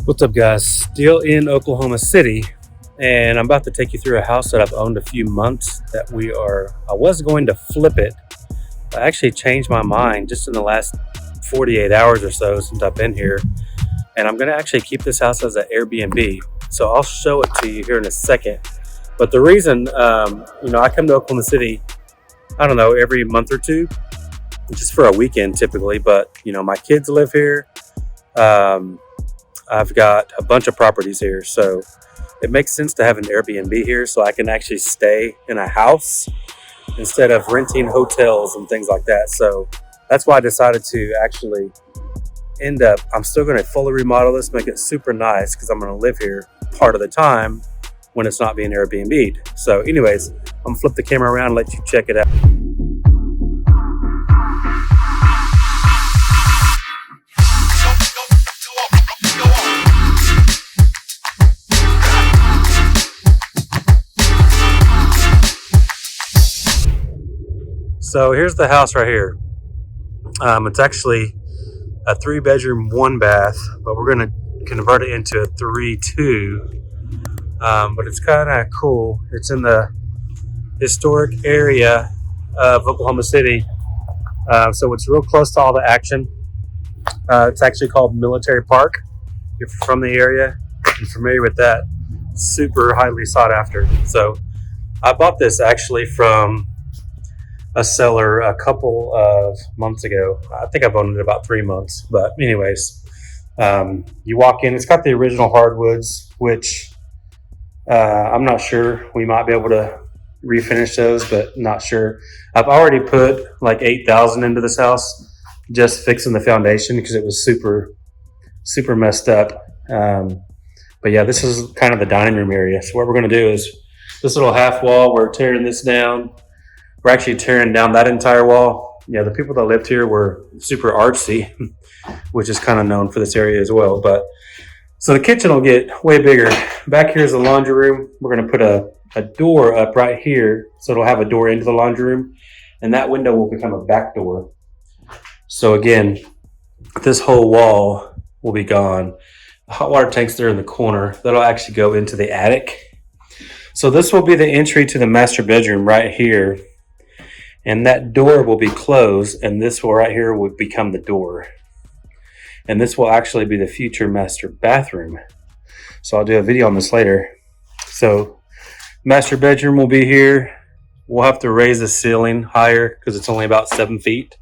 What's up, guys? Still in Oklahoma City, and I'm about to take you through a house that I've owned a few months that I was going to flip it. I actually changed my mind just in the last 48 hours or so since I've been here, and I'm going to actually keep this house as an Airbnb. So I'll show it to you here in a second. But the reason, I come to Oklahoma City, I don't know, every month or two, just for a weekend typically, but my kids live here. I've got a bunch of properties here, so it makes sense to have an Airbnb here so I can actually stay in a house instead of renting hotels and things like that. So that's why I decided to actually I'm still going to fully remodel this, make it super nice because I'm going to live here part of the time when it's not being Airbnb'd. So anyways, I'm going to flip the camera around and let you check it out. So here's the house right here. It's actually a 3-bedroom, 1-bath, but we're going to convert it into a 3-2. But it's kind of cool. It's in the historic area of Oklahoma City. So it's real close to all the action. It's actually called Military Park. If you're from the area and familiar with that, super highly sought after. So I bought this actually from a seller a couple of months ago. I think I've owned it about 3 months, but anyways, you walk in, it's got the original hardwoods, which I'm not sure, we might be able to refinish those, but not sure. I've already put like $8,000 into this house just fixing the foundation because it was super messed up. But yeah, this is kind of the dining room area. So what we're going to do is this little half wall, we're tearing this down. We're actually tearing down that entire wall. Yeah, the people that lived here were super artsy, which is kind of known for this area as well. But so the kitchen will get way bigger. Back here is the laundry room. We're going to put a door up right here, so it'll have a door into the laundry room, and that window will become a back door. So again, this whole wall will be gone. The hot water tank's there in the corner. That'll actually go into the attic. So this will be the entry to the master bedroom right here. And that door will be closed, and this will right here will become the door. And this will actually be the future master bathroom. So I'll do a video on this later. So master bedroom will be here. We'll have to raise the ceiling higher because it's only about 7 feet.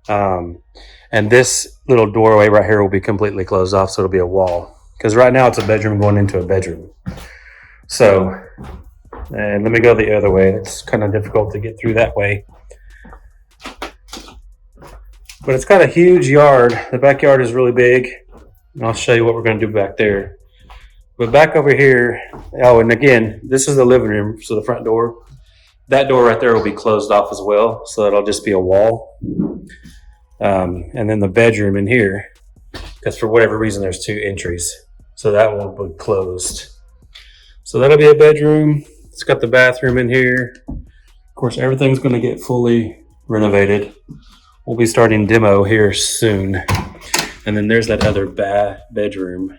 And this little doorway right here will be completely closed off, so it'll be a wall. Because right now it's a bedroom going into a bedroom. So, and let me go the other way. It's kind of difficult to get through that way. But it's got a huge yard. The backyard is really big. And I'll show you what we're going to do back there. But back over here, oh, and again, this is the living room, so the front door. That door right there will be closed off as well, so it'll just be a wall. And then the bedroom in here, because for whatever reason, there's 2 entries. So that one will be closed. So that'll be a bedroom. It's got the bathroom in here. Of course, everything's going to get fully renovated. We'll be starting demo here soon. And then there's that other bedroom,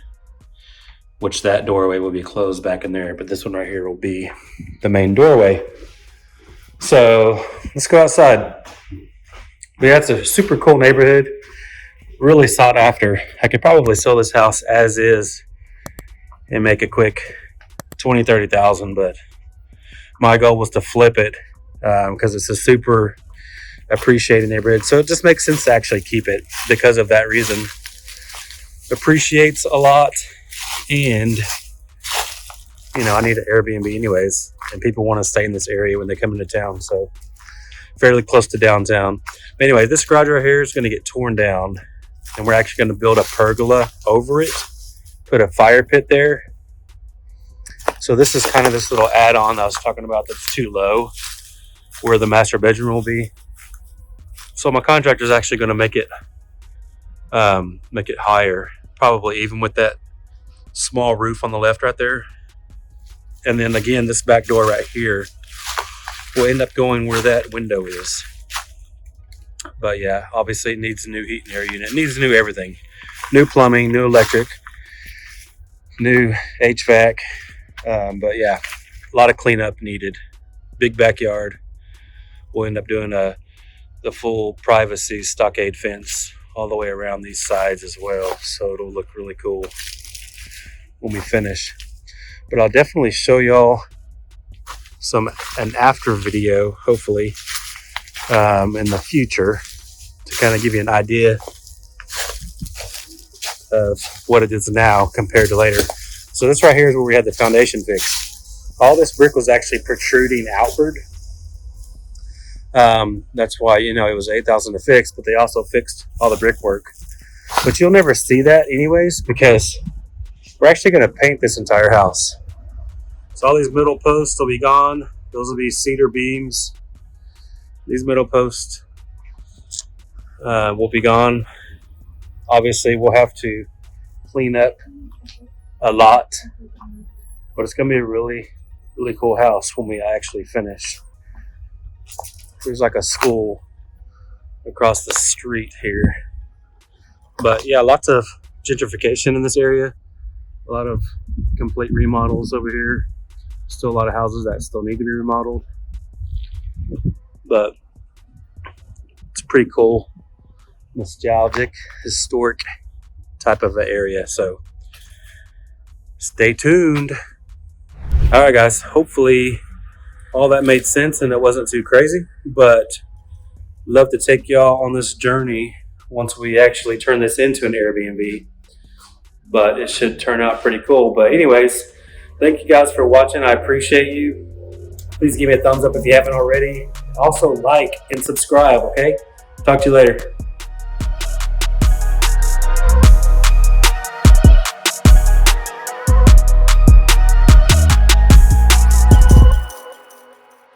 which that doorway will be closed back in there. But this one right here will be the main doorway. So let's go outside. But yeah, it's a super cool neighborhood. Really sought after. I could probably sell this house as is and make a quick 20,000, 30,000, but my goal was to flip it because it's a super appreciated neighborhood. So it just makes sense to actually keep it because of that reason. Appreciates a lot, and I need an Airbnb anyways, and people want to stay in this area when they come into town, so fairly close to downtown. But anyway, this garage right here is going to get torn down, and we're actually going to build a pergola over it, put a fire pit there. So this is kind of this little add-on I was talking about that's too low, where the master bedroom will be. So my contractor is actually going to make it higher, probably even with that small roof on the left right there. And then again, this back door right here will end up going where that window is. But yeah, obviously it needs a new heat and air unit. It needs new everything. New plumbing, new electric. new HVAC. But yeah, a lot of cleanup needed. Big backyard. We'll end up doing the full privacy stockade fence all the way around these sides as well. So it'll look really cool when we finish. But I'll definitely show y'all an after video, hopefully, in the future, to kind of give you an idea of what it is now compared to later. So this right here is where we had the foundation fixed. All this brick was actually protruding outward. That's why, it was $8,000 to fix, but they also fixed all the brickwork. But you'll never see that anyways, because we're actually going to paint this entire house. So all these middle posts will be gone. Those will be cedar beams. These middle posts will be gone. Obviously, we'll have to clean up a lot, but it's going to be a really, really cool house when we actually finish. There's like a school across the street here. But yeah, lots of gentrification in this area. A lot of complete remodels over here. Still a lot of houses that still need to be remodeled. But it's pretty cool, nostalgic, historic type of an area. So stay tuned. All right, guys. Hopefully all that made sense and it wasn't too crazy. But love to take y'all on this journey once we actually turn this into an Airbnb. But it should turn out pretty cool. But anyways, thank you guys for watching. I appreciate you. Please give me a thumbs up if you haven't already. Also like and subscribe, okay? Talk to you later.